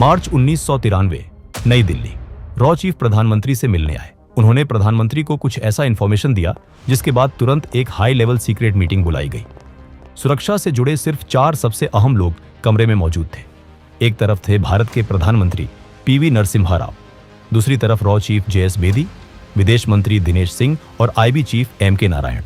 मार्च 1993, नई Delhi. Raw chief प्रधानमंत्री से मिलने आए। उन्होंने प्रधानमंत्री को कुछ ऐसा इंफॉर्मेशन दिया जिसके बाद तुरंत एक हाई लेवल सीक्रेट मीटिंग बुलाई गई। सुरक्षा से जुड़े सिर्फ 4 सबसे अहम लोग कमरे में मौजूद थे। एक तरफ थे भारत के प्रधानमंत्री पीवी नरसिम्हा राव, दूसरी तरफ रॉ चीफ जेएस बेदी, विदेश मंत्री दिनेश सिंह और आईबी चीफ एमके नारायण।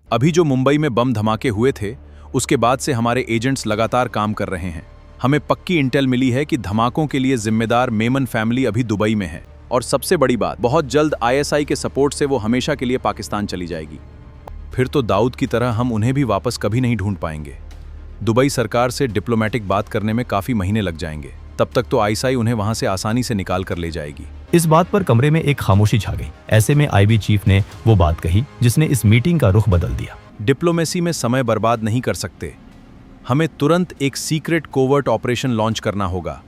अभी जो मुंबई में बम धमाके हुए थे, उसके बाद से हमारे एजेंट्स लगातार काम कर रहे हैं। हमें पक्की इंटेल मिली है कि धमाकों के लिए जिम्मेदार मेमन फैमिली अभी दुबई में है, और सबसे बड़ी बात, बहुत जल्द आईएसआई के सपोर्ट से वो हमेशा के लिए पाकिस्तान चली जाएगी। फिर तो दाऊद की तरह हम उन्हें भी वापस कभी नहीं ढूंढ पाएंगे। दुबई सरकार से डिप्लोमेटिक बात करने में काफी महीने लग जाएंगे। तब तक तो आईएसआई उन्हें वहां से आसानी से निकाल कर ले जाएगी। इस बात पर कमरे में एक खामोशी छा गई। ऐसे में आईबी चीफ ने वो बात कही जिसने इस मीटिंग का रुख बदल दिया। डिप्लोमेसी में समय बर्बाद नहीं कर सकते। हमें तुरंत एक सीक्रेट कोवर्ट ऑपरेशन लॉन्च करना होगा,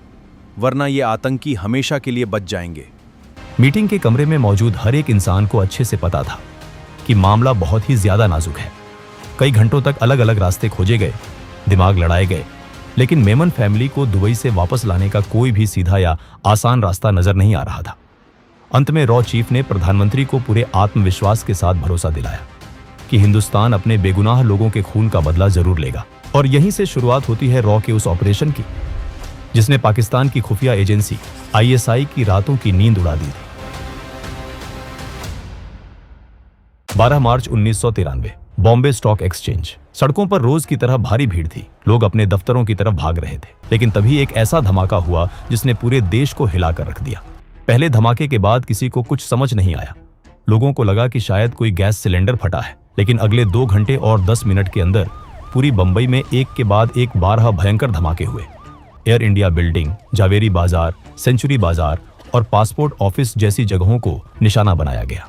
वरना ये आतंकी हमेशा के लिए बच जाएंगे। मीटिंग के कमरे में मौजूद हर एक इंसान को अच्छे से पता था कि मामला बहुत ही ज्यादा नाजुक है। कई घंटों तक अलग अलग रास्ते खोजे गए, दिमाग लड़ाए गए, लेकिन मेमन फैमिली को दुबई से वापस लाने का कोई भी सीधा या आसान रास्ता नजर नहीं आ रहा था। अंत में रॉ चीफ ने प्रधानमंत्री को पूरे आत्मविश्वास के साथ भरोसा दिलाया कि हिंदुस्तान अपने बेगुनाह लोगों के खून का बदला जरूर लेगा। और यहीं से शुरुआत होती है रॉ के उस ऑपरेशन की जिसने पाकिस्तान की खुफिया एजेंसी आईएसआई की रातों की नींद उड़ा दी थी। 12 मार्च 1993, बॉम्बे स्टॉक एक्सचेंज। सड़कों पर रोज की तरह भारी भीड़ थी। लोग अपने दफ्तरों की तरफ भाग रहे थे, लेकिन तभी एक ऐसा धमाका हुआ जिसने पूरे देश को हिलाकर रख दिया। पहले धमाके के बाद किसी को कुछ समझ नहीं आया। लोगों को लगा कि शायद कोई गैस सिलेंडर फटा है, लेकिन अगले 2 घंटे और 10 मिनट के अंदर पूरी बंबई में एक के बाद एक 12 भयंकर धमाके हुए। एयर इंडिया बिल्डिंग, जावेरी बाजार, सेंचुरी बाजार और पासपोर्ट ऑफिस जैसी जगहों को निशाना बनाया गया।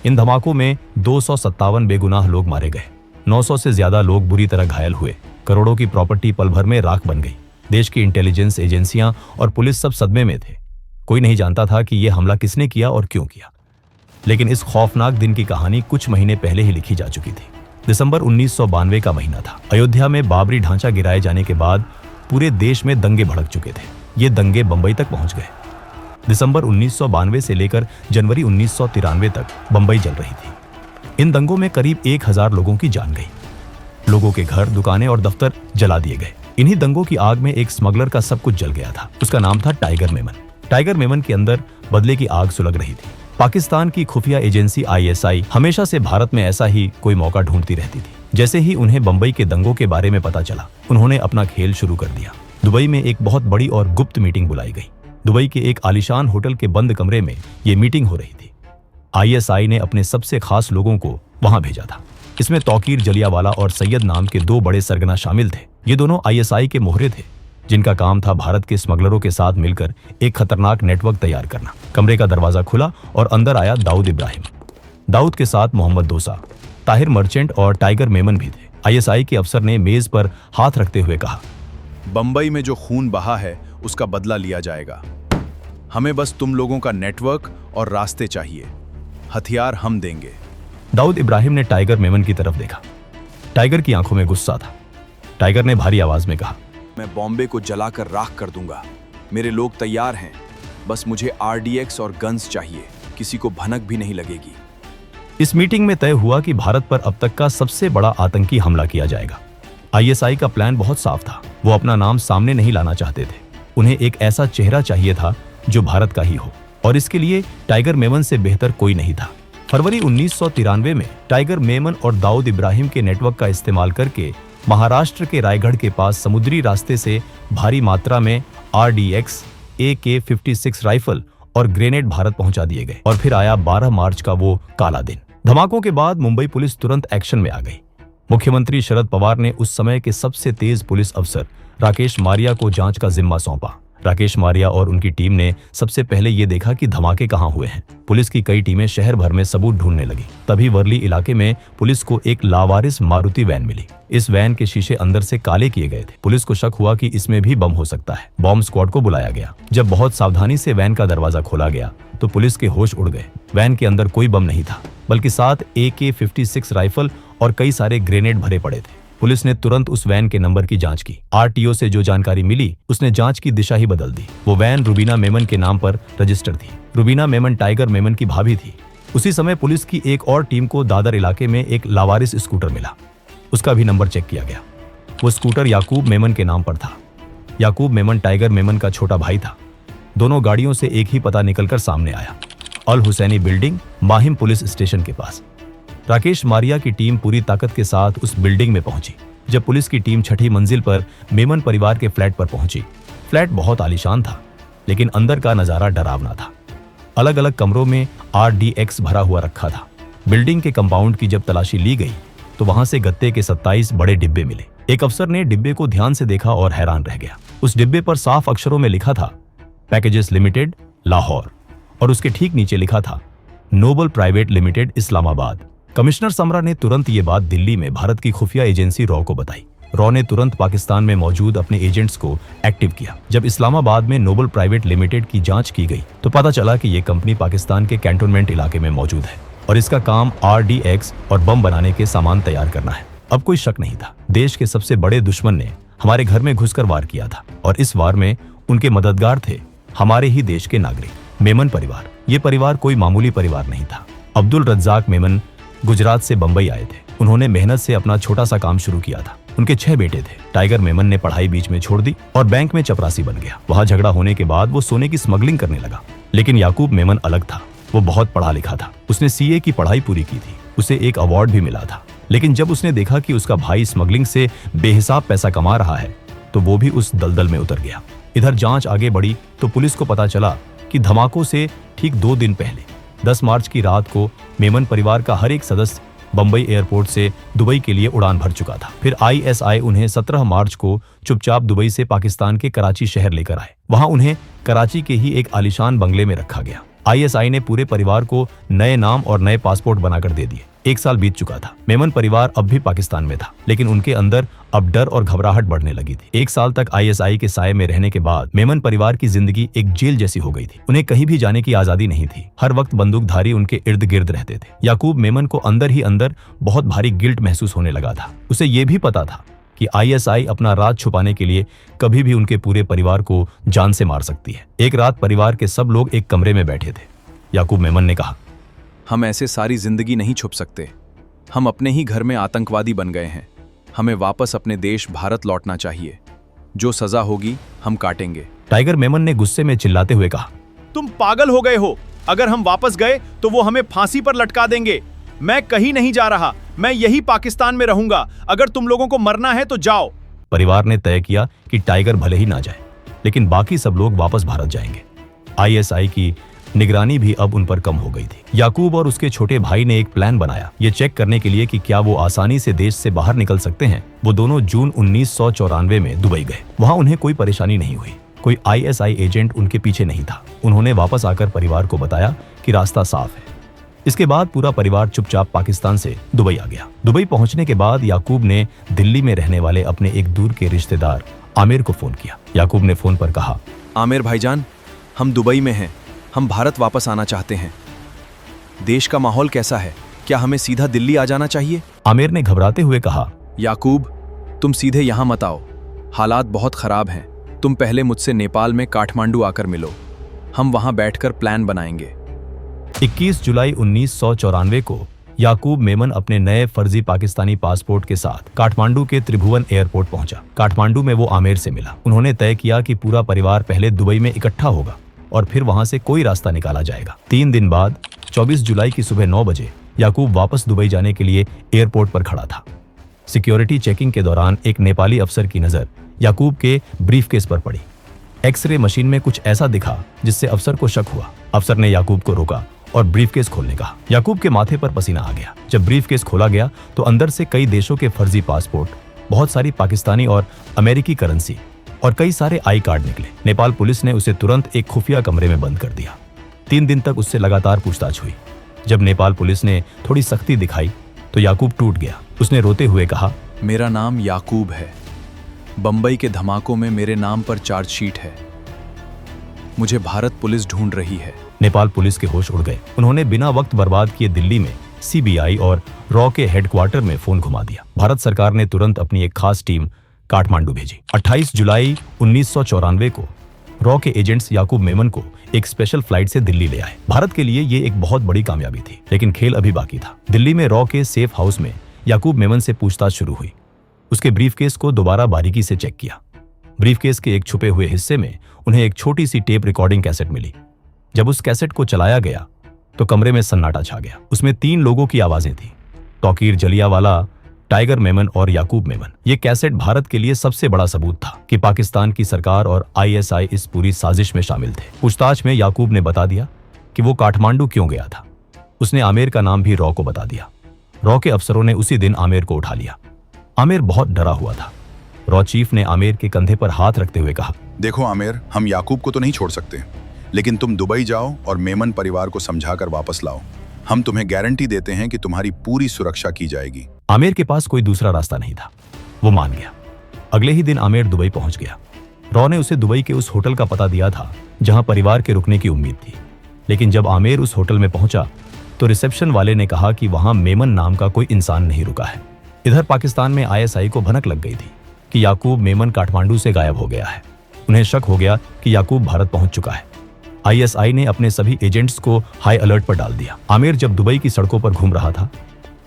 इन धमाकों में 257 बेगुनाह लोग मारे गए। 900 से ज्यादा लोग बुरी तरह घायल हुए। करोड़ों की प्रॉपर्टी पल भर में राख बन गई। देश की इंटेलिजेंस एजेंसियां और पुलिस सब सदमे में थे। कोई नहीं जानता था कि यह हमला किसने किया और क्यों किया, लेकिन इस खौफनाक दिन की कहानी कुछ महीने पहले ही लिखी जा चुकी थी। दिसंबर 1992 का महीना था। अयोध्या में बाबरी ढांचा गिराए जाने के बाद पूरे देश में दंगे भड़क चुके थे। ये दंगे बंबई तक पहुंच गए। दिसंबर 1992 से लेकर जनवरी 1993 तक बंबई जल रही थी। इन दंगों में करीब 1000 लोगों की जान गई। लोगों के घर, दुकानें और दफ्तर जला दिए गए। इन्हीं दंगों की आग में एक स्मगलर का सब कुछ जल गया था। उसका नाम था टाइगर मेमन। टाइगर मेमन के अंदर बदले की आग सुलग रही थी। पाकिस्तान की खुफिया एजेंसी आईएसआई हमेशा से भारत में ऐसा ही कोई मौका ढूंढती रहती थी। जैसे ही उन्हें बंबई के दंगों के बारे में पता चला, उन्होंने अपना खेल शुरू कर दिया। दुबई में एक बहुत बड़ी और गुप्त मीटिंग बुलाई गई। दुबई के एक आलीशान होटल के बंद कमरे में ये मीटिंग हो रही थी। आईएसआई ने अपने सबसे खास लोगों को वहां भेजा था। इसमें तौकीर जलियावाला और सैयद नाम के 2 बड़े सरगना शामिल थे। ये दोनों आईएसआई के मोहरे थे, जिनका काम था भारत के स्मगलरों के साथ मिलकर एक खतरनाक नेटवर्क तैयार करना। कमरे का दरवाजा खुला और अंदर आया दाऊद इब्राहिम। दाऊद के साथ मोहम्मद दोसा, ताहिर मर्चेंट और टाइगर मेमन भी थे। आईएसआई के अफसर ने मेज पर हाथ रखते हुए कहा, बंबई में जो खून बहा है उसका बदला लिया जाएगा। हमें बस तुम लोगों का नेटवर्क और रास्ते चाहिए। हथियार हम देंगे। दाऊद इब्राहिम ने टाइगर मेमन की तरफ देखा। टाइगर की आंखों में गुस्सा था। टाइगर ने भारी आवाज में कहा, मैं बॉम्बे को जलाकर राख कर दूंगा। मेरे लोग तैयार हैं, बस मुझे आरडीएक्स और गन्स चाहिए। किसी को भनक भी नहीं लगेगी। इस मीटिंग में तय हुआ कि भारत पर अब तक का सबसे बड़ा आतंकी हमला किया जाएगा। आईएसआई का प्लान बहुत साफ था। वो अपना नाम सामने नहीं लाना चाहते थे। उन्हें एक ऐसा चेहरा चाहिए था जो भारत का ही हो, और इसके लिए टाइगर मेमन से बेहतर कोई नहीं था। फरवरी 1993 में टाइगर मेमन और दाऊद इब्राहिम के नेटवर्क का इस्तेमाल करके महाराष्ट्र के रायगढ़ के पास समुद्री रास्ते से भारी मात्रा में आरडीएक्स, AK-56 राइफल और ग्रेनेड भारत पहुंचा दिए गए। और फिर आया 12 मार्च का वो काला दिन। धमाकों के बाद मुंबई पुलिस तुरंत एक्शन में आ गई। मुख्यमंत्री शरद पवार ने उस समय के सबसे तेज पुलिस अफसर राकेश मारिया को जांच का जिम्मा सौंपा। राकेश मारिया और उनकी टीम ने सबसे पहले ये देखा कि धमाके कहां हुए हैं। पुलिस की कई टीमें शहर भर में सबूत ढूंढने लगी। तभी वर्ली इलाके में पुलिस को एक लावारिस मारुति वैन मिली। इस वैन के शीशे अंदर से काले किए गए थे। पुलिस को शक हुआ कि इसमें भी बम हो सकता है। बॉम्ब स्क्वाड को बुलाया गया। जब बहुत सावधानी से वैन का दरवाजा खोला गया तो पुलिस के होश उड़ गए। वैन के अंदर कोई बम नहीं था, बल्कि 7 AK-56 राइफल और कई सारे ग्रेनेड भरे पड़े थे। पुलिस ने तुरंत उस वैन के नंबर की जांच की। आरटीओ से जो जानकारी मिली उसने जांच की दिशा ही बदल दी। वो वैन रुबीना मेमन के नाम पर रजिस्टर्ड थी। रुबीना मेमन टाइगर मेमन की भाभी थी। उसी समय पुलिस की एक और टीम को दादर इलाके में एक लावारिस स्कूटर मिला। उसका भी नंबर चेक किया गया। वो स्कूटर याकूब मेमन के नाम पर था। याकूब मेमन टाइगर मेमन का छोटा भाई था। दोनों गाड़ियों से एक ही पता निकलकर सामने आया, Al Husaini building, Mahim police station के पास। राकेश मारिया की टीम पूरी ताकत के साथ उस बिल्डिंग में पहुंची। जब पुलिस की टीम छठी मंजिल पर मेमन परिवार के फ्लैट पर पहुंची, फ्लैट बहुत आलीशान था, लेकिन अंदर का नजारा डरावना था। अलग अलग कमरों में RDX भरा हुआ रखा था। बिल्डिंग के कंपाउंड की जब तलाशी ली गई तो वहां से गत्ते के 27 बड़े डिब्बे मिले। एक अफसर ने डिब्बे को ध्यान से देखा और हैरान रह गया। उस डिब्बे पर साफ अक्षरों में लिखा था पैकेजेस लिमिटेड, लाहौर, और उसके ठीक नीचे लिखा था noble private limited, Islamabad. Commissioner Samra ने तुरंत ये बात दिल्ली में भारत की खुफिया एजेंसी रॉ को बताई। रॉ ने तुरंत पाकिस्तान में मौजूद अपने एजेंट्स को एक्टिव किया। जब इस्लामाबाद में नोबल प्राइवेट लिमिटेड की जांच की गई तो पता चला कि ये कंपनी पाकिस्तान के कैंटोनमेंट इलाके में मौजूद है और इसका काम RDX और बम बनाने के सामान तैयार करना है। अब कोई शक नहीं था, देश के सबसे बड़े दुश्मन ने हमारे घर में घुसकर वार किया था और इस वार में उनके मददगार थे हमारे ही देश के नागरिक, मेमन परिवार। ये परिवार कोई मामूली परिवार नहीं था। अब्दुल रज्जाक मेमन गुजरात से बंबई आए थे। उन्होंने मेहनत से अपना छोटा सा काम शुरू किया था। उनके 6 बेटे थे। टाइगर मेमन ने पढ़ाई बीच में छोड़ दी और बैंक में चपरासी बन गया। वहां झगड़ा होने के बाद वो सोने की स्मगलिंग करने लगा। लेकिन याकूब मेमन अलग था। वो बहुत पढ़ा लिखा था। उसने CA की पढ़ाई पूरी की थी। उसे एक अवार्ड भी मिला था। लेकिन जब उसने देखा कि उसका भाई स्मगलिंग से बेहिसाब पैसा कमा रहा है तो वो भी उस दलदल में उतर गया। इधर जांच आगे बढ़ी तो पुलिस को पता चला कि धमाकों से ठीक 2 दिन पहले 10 मार्च की रात को मेमन परिवार का हर एक सदस्य बंबई एयरपोर्ट से दुबई के लिए उड़ान भर चुका था। फिर ISI उन्हें 17 मार्च को चुपचाप दुबई से पाकिस्तान के कराची शहर लेकर आए। वहां उन्हें कराची के ही एक आलीशान बंगले में रखा गया। ISI ने पूरे परिवार को नए नाम और नए पासपोर्ट बनाकर दे दिए। 1 साल बीत चुका था। मेमन परिवार अब भी पाकिस्तान में था, लेकिन उनके अंदर अब डर और घबराहट बढ़ने लगी थी। 1 साल तक ISI के साये में रहने के बाद मेमन परिवार की जिंदगी एक जेल जैसी हो गई थी। उन्हें कहीं भी जाने की आजादी नहीं थी। हर वक्त बंदूकधारी उनके इर्द गिर्द रहते थे। याकूब मेमन को अंदर ही अंदर बहुत भारी गिल्ट महसूस होने लगा था। उसे ये भी पता था कि ISI अपना राज छुपाने के लिए कभी भी उनके पूरे परिवार को जान से मार सकती है। एक रात परिवार के सब लोग एक कमरे में बैठे थे। याकूब मेमन ने कहा, हम ऐसे सारी जिंदगी नहीं छुप सकते। हम अपने ही घर में आतंकवादी बन गए हैं। हमें वापस अपने देश भारत लौटना चाहिए। जो सजा होगी हम काटेंगे। टाइगर मेमन ने गुस्से में चिल्लाते हुए कहा, तुम पागल हो गए हो। अगर हम वापस गए तो वो हमें फांसी पर लटका देंगे। मैं कहीं नहीं जा रहा। मैं यही पाकिस्तान में रहूंगा। अगर तुम लोगों को मरना है तो जाओ। परिवार ने तय किया कि टाइगर भले ही ना जाए, लेकिन बाकी सब लोग वापस भारत जाएंगे। ISI की निगरानी भी अब उन पर कम हो गई थी। याकूब और उसके छोटे भाई ने एक प्लान बनाया, ये चेक करने के लिए कि क्या वो आसानी से देश से बाहर निकल सकते हैं। वो दोनों जून 1994 में दुबई गए। वहां उन्हें कोई परेशानी नहीं हुई। कोई ISI एजेंट उनके पीछे नहीं था। उन्होंने वापस आकर परिवार को बताया कि रास्ता साफ है। इसके बाद पूरा परिवार चुपचाप पाकिस्तान से दुबई आ गया। दुबई पहुंचने के बाद याकूब ने दिल्ली में रहने वाले अपने एक दूर के रिश्तेदार आमिर को फोन किया। याकूब ने फोन पर कहा, आमिर भाईजान, हम दुबई में हैं। हम भारत वापस आना चाहते हैं। देश का माहौल कैसा है? क्या हमें सीधा दिल्ली आ जाना चाहिए? आमिर ने घबराते हुए कहा, याकूब, तुम सीधे यहाँ मत आओ। हालात बहुत खराब हैं। तुम पहले मुझसे नेपाल में काठमांडू आकर मिलो। हम वहां बैठकर प्लान बनाएंगे। 21 जुलाई 1994 को याकूब मेमन अपने नए फर्जी पाकिस्तानी पासपोर्ट के साथ काठमांडू के त्रिभुवन एयरपोर्ट पहुंचा। काठमांडू में वो आमिर से मिला। उन्होंने तय किया कि पूरा परिवार पहले दुबई में इकट्ठा होगा और फिर वहां से कोई रास्ता निकाला जाएगा। 3 दिन बाद 24 जुलाई की सुबह 9 बजे याकूब वापस दुबई जाने के लिए एयरपोर्ट पर खड़ा था। सिक्योरिटी चेकिंग के दौरान एक नेपाली अफसर की नजर याकूब के ब्रीफकेस पर पड़ी। एक्सरे मशीन में कुछ ऐसा दिखा जिससे अफसर को शक हुआ। अफसर ने याकूब को रोका और ब्रीफकेस खोलने कहा। याकूब के माथे पर पसीना आ गया। जब ब्रीफकेस खोला गया तो अंदर से कई देशों के फर्जी पासपोर्ट, बहुत सारी पाकिस्तानी और अमेरिकी करेंसी और कई सारे आई कार्ड निकले। नेपाल पुलिस ने उसे तुरंत एक खुफिया कमरे में बंद कर दिया। 3 दिन तक उससे लगातार पूछताछ हुई। जब नेपाल पुलिस ने थोड़ी सख्ती दिखाई तो याकूब टूट गया। उसने रोते हुए कहा, मेरा नाम याकूब है। बंबई के धमाकों में मेरे नाम पर चार्जशीट है। मुझे भारत पुलिस ढूंढ रही है। नेपाल पुलिस के होश उड़ गए। उन्होंने बिना वक्त बर्बाद किए दिल्ली में CBI और रॉ के हेडक्वार्टर में फोन घुमा दिया। भारत सरकार ने तुरंत अपनी एक खास टीम काठमांडू भेजी। 28 जुलाई 1994 को रॉ के एजेंट्स याकूब मेमन को एक स्पेशल फ्लाइट से दिल्ली ले आए। भारत के लिए ये एक बहुत बड़ी कामयाबी थी, लेकिन खेल अभी बाकी था। दिल्ली में रॉ के सेफ हाउस में याकूब मेमन से पूछताछ शुरू हुई। उसके ब्रीफकेस को दोबारा बारीकी से चेक किया। ब्रीफकेस के एक छुपे हुए हिस्से में उन्हें एक छोटी सी टेप रिकॉर्डिंग कैसेट मिली। जब उस कैसेट को चलाया गया तो कमरे में सन्नाटा छा गया। उसमें 3 लोगों की आवाजें थी, तौकीर जलियावाला, टाइगर मेमन और याकूब मेमन। ये कैसेट भारत के लिए सबसे बड़ा सबूत था कि पाकिस्तान की सरकार और आईएसआई इस पूरी साजिश में शामिल थे। पूछताछ में याकूब ने बता दिया कि वो काठमांडू क्यों गया था। उसने आमिर का नाम भी रॉ को बता दिया। रॉ के अफसरों ने उसी दिन आमिर को उठा लिया। आमिर बहुत डरा हुआ था। रॉ चीफ ने आमिर के कंधे पर हाथ रखते हुए कहा, देखो आमिर, हम याकूब को तो नहीं छोड़ सकते, लेकिन तुम दुबई जाओ और मेमन परिवार को समझाकर वापस लाओ। हम तुम्हें गारंटी देते हैं कि तुम्हारी पूरी सुरक्षा की जाएगी। आमिर के पास कोई दूसरा रास्ता नहीं था। वो मान गया। अगले ही दिन आमिर दुबई पहुंच गया। रॉ ने उसे दुबई के उस होटल का पता दिया था जहां परिवार के रुकने की उम्मीद थी, लेकिन जब आमिर उस होटल में पहुंचा तो रिसेप्शन वाले ने कहा कि वहां मेमन नाम का कोई इंसान नहीं रुका है। इधर पाकिस्तान में आईएसआई को भनक लग गई थी कि याकूब मेमन काठमांडू से गायब हो गया है। उन्हें शक हो गया कि याकूब भारत पहुंच चुका है। आईएसआई ने अपने सभी एजेंट्स को हाई अलर्ट पर डाल दिया। आमिर जब दुबई की सड़कों पर घूम रहा था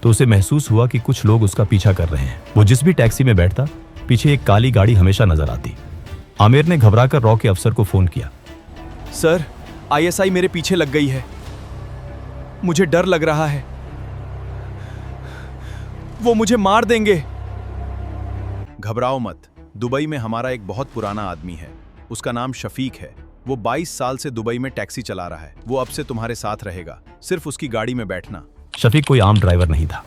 तो उसे महसूस हुआ कि कुछ लोग उसका पीछा कर रहे हैं। वो जिस भी टैक्सी में बैठता, पीछे एक काली गाड़ी हमेशा नजर आती। आमिर ने घबराकर रॉ के अफसर को फोन किया। सर, आईएसआई मेरे पीछे लग गई है। मुझे डर लग रहा है, वो मुझे मार देंगे। घबराओ मत, दुबई में हमारा एक बहुत पुराना आदमी है। उसका नाम शफीक है। वो 22 साल से दुबई में टैक्सी चला रहा है। वो अब से तुम्हारे साथ रहेगा, सिर्फ उसकी गाड़ी में बैठना। शफीक कोई आम ड्राइवर नहीं था।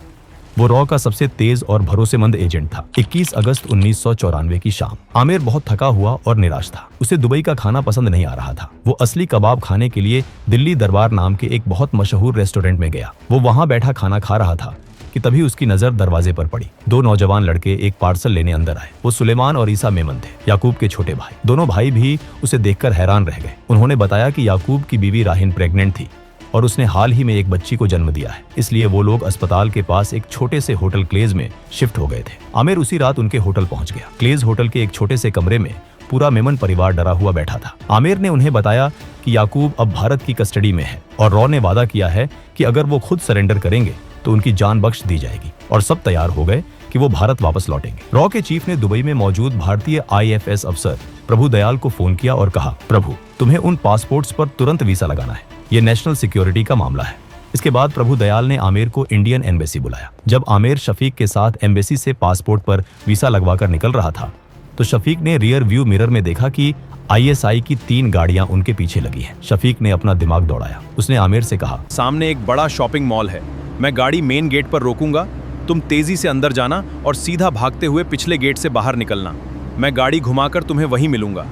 वो रॉ का सबसे तेज और भरोसेमंद एजेंट था। 21 अगस्त 1994 की शाम आमिर बहुत थका हुआ और निराश था। उसे दुबई का खाना पसंद नहीं आ रहा था। वो असली कबाब खाने के लिए दिल्ली दरबार नाम के एक बहुत मशहूर रेस्टोरेंट में गया। वो वहां बैठा खाना खा रहा था कि तभी उसकी नजर दरवाजे पर पड़ी। 2 नौजवान लड़के एक पार्सल लेने अंदर आए। वो सुलेमान और ईसा मेमन थे, याकूब के छोटे भाई। दोनों भाई भी उसे देखकर हैरान रह गए। उन्होंने बताया कि याकूब की बीवी राहिन प्रेग्नेंट थी और उसने हाल ही में एक बच्ची को जन्म दिया है, इसलिए वो लोग अस्पताल के पास एक छोटे से होटल क्लेज में शिफ्ट हो गए थे। आमिर उसी रात उनके होटल पहुंच गया। क्लेज होटल के एक छोटे से कमरे में पूरा मेमन परिवार डरा हुआ बैठा था। आमिर ने उन्हें बताया कि याकूब अब भारत की कस्टडी में है और रॉ ने वादा किया है कि अगर वो खुद सरेंडर करेंगे तो उनकी जान बख्श दी जाएगी। और सब तैयार हो गए कि वो भारत वापस लौटेंगे। रॉ के चीफ ने दुबई में मौजूद भारतीय आईएफएस अफसर प्रभु दयाल को फोन किया और कहा, प्रभु, तुम्हें उन पासपोर्ट्स पर तुरंत वीसा लगाना है। ये नेशनल सिक्योरिटी का मामला है। इसके बाद प्रभु दयाल ने आमिर को इंडियन एम्बेसी बुलाया। जब आमिर शफीक के साथ एम्बेसी से पासपोर्ट पर वीसा लगवाकर निकल रहा था तो शफीक ने रियर व्यू मिरर में देखा कि आईएसआई की 3 गाड़ियां उनके पीछे लगी हैं। शफीक ने अपना दिमाग दौड़ाया। उसने आमिर से कहा, सामने एक बड़ा शॉपिंग मॉल है। मैं गाड़ी मेन गेट पर रोकूंगा, तुम तेजी से अंदर जाना और सीधा भागते हुए पिछले गेट से बाहर निकलना। मैं गाड़ी घुमाकर तुम्हें वहीं मिलूंगा।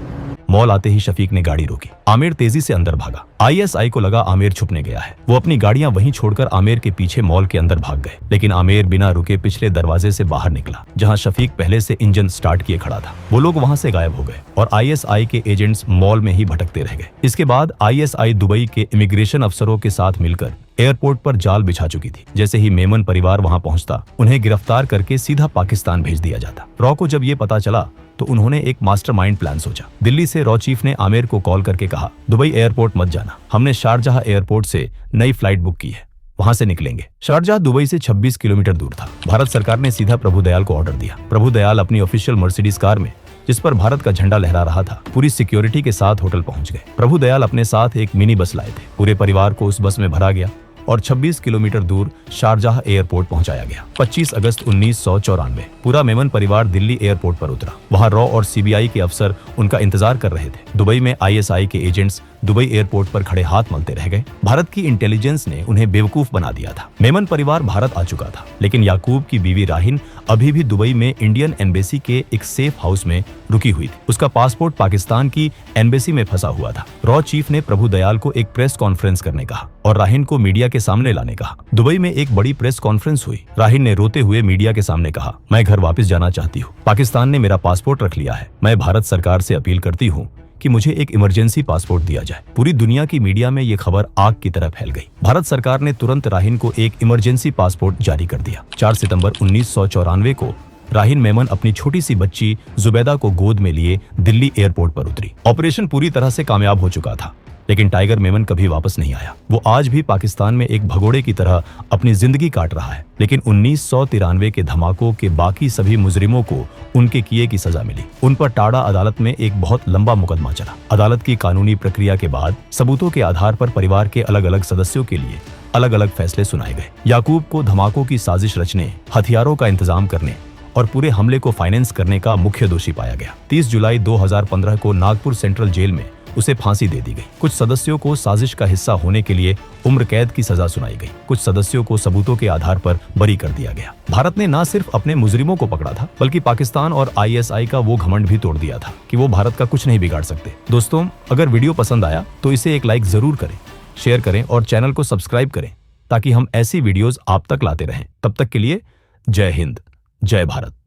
मॉल आते ही शफीक ने गाड़ी रोकी। आमिर तेजी से अंदर भागा। आईएसआई को लगा आमिर छुपने गया है। वो अपनी गाड़ियां वहीं छोड़कर आमिर के पीछे मॉल के अंदर भाग गए, लेकिन आमिर बिना रुके पिछले दरवाजे से बाहर निकला जहां शफीक पहले से इंजन स्टार्ट किए खड़ा था। वो लोग वहां से गायब हो गए और आईएसआई के एजेंट्स मॉल में ही भटकते रह गए। इसके बाद आईएसआई दुबई के इमिग्रेशन अफसरों के साथ मिलकर एयरपोर्ट पर जाल बिछा चुकी थी। जैसे ही मेमन परिवार वहां पहुंचता, उन्हें गिरफ्तार करके सीधा पाकिस्तान भेज दिया जाता। रॉ को जब ये पता चला तो उन्होंने एक मास्टरमाइंड प्लान सोचा। दिल्ली से रॉ चीफ ने आमिर को कॉल करके कहा, दुबई एयरपोर्ट मत जाना, हमने शारजाह एयरपोर्ट से नई फ्लाइट बुक की है, वहां से निकलेंगे। शारजाह दुबई से 26 किलोमीटर दूर था। भारत सरकार ने सीधा प्रभु दयाल को ऑर्डर दिया। प्रभु दयाल अपनी ऑफिशियल मर्सिडीज कार में, जिस पर भारत का झंडा लहरा रहा था, पूरी सिक्योरिटी के साथ होटल पहुंच गए। प्रभु दयाल अपने साथ एक मिनी बस लाए थे। पूरे परिवार को उस बस में भरा गया और 26 किलोमीटर दूर शारजाह एयरपोर्ट पहुंचाया गया। 25 अगस्त 1994 पूरा मेमन परिवार दिल्ली एयरपोर्ट पर उतरा। वहां रॉ और सीबीआई के अफसर उनका इंतजार कर रहे थे। दुबई में आईएसआई के एजेंट्स दुबई एयरपोर्ट पर खड़े हाथ मलते रह गए। भारत की इंटेलिजेंस ने उन्हें बेवकूफ बना दिया था। मेमन परिवार भारत आ चुका था, लेकिन याकूब की बीवी राहिन अभी भी दुबई में इंडियन एम्बेसी के एक सेफ हाउस में रुकी हुई थी। उसका पासपोर्ट पाकिस्तान की एम्बेसी में फंसा हुआ था। रॉ चीफ ने प्रभु दयाल को एक प्रेस कॉन्फ्रेंस करने कहा और राहिन को मीडिया के सामने लाने कहा। दुबई में एक बड़ी प्रेस कॉन्फ्रेंस हुई। राहिन ने रोते हुए मीडिया के सामने कहा, मैं घर वापस जाना चाहती हूँ। पाकिस्तान ने मेरा पासपोर्ट रख लिया है। मैं भारत सरकार से अपील करती हूँ कि मुझे एक इमरजेंसी पासपोर्ट दिया जाए। पूरी दुनिया की मीडिया में ये खबर आग की तरह फैल गई। भारत सरकार ने तुरंत राहीन को एक इमरजेंसी पासपोर्ट जारी कर दिया। 4 सितंबर 1994 को राहीन मेमन अपनी छोटी सी बच्ची जुबैदा को गोद में लिए दिल्ली एयरपोर्ट पर उतरी। ऑपरेशन पूरी तरह से कामयाब हो चुका था, लेकिन टाइगर मेमन कभी वापस नहीं आया। वो आज भी पाकिस्तान में एक भगोड़े की तरह अपनी जिंदगी काट रहा है। लेकिन 1993 के धमाकों के बाकी सभी मुजरिमों को उनके किए की सजा मिली। उन पर टाडा अदालत में एक बहुत लंबा मुकदमा चला। अदालत की कानूनी प्रक्रिया के बाद सबूतों के आधार पर परिवार के अलग अलग सदस्यों के लिए अलग अलग फैसले सुनाए गए। याकूब को धमाकों की साजिश रचने, हथियारों का इंतजाम करने और पूरे हमले को फाइनेंस करने का मुख्य दोषी पाया गया। 30 जुलाई 2015 को नागपुर सेंट्रल जेल में उसे फांसी दे दी गई। कुछ सदस्यों को साजिश का हिस्सा होने के लिए उम्र कैद की सजा सुनाई गई। कुछ सदस्यों को सबूतों के आधार पर बरी कर दिया गया। भारत ने न सिर्फ अपने मुजरिमों को पकड़ा था, बल्कि पाकिस्तान और ISI का वो घमंड भी तोड़ दिया था कि वो भारत का कुछ नहीं बिगाड़ सकते। दोस्तों, अगर वीडियो पसंद आया तो इसे एक लाइक जरूर करें, शेयर करें और चैनल को सब्सक्राइब करें, ताकि हम ऐसी वीडियोस आप तक लाते रहें। तब तक के लिए जय हिंद, जय भारत।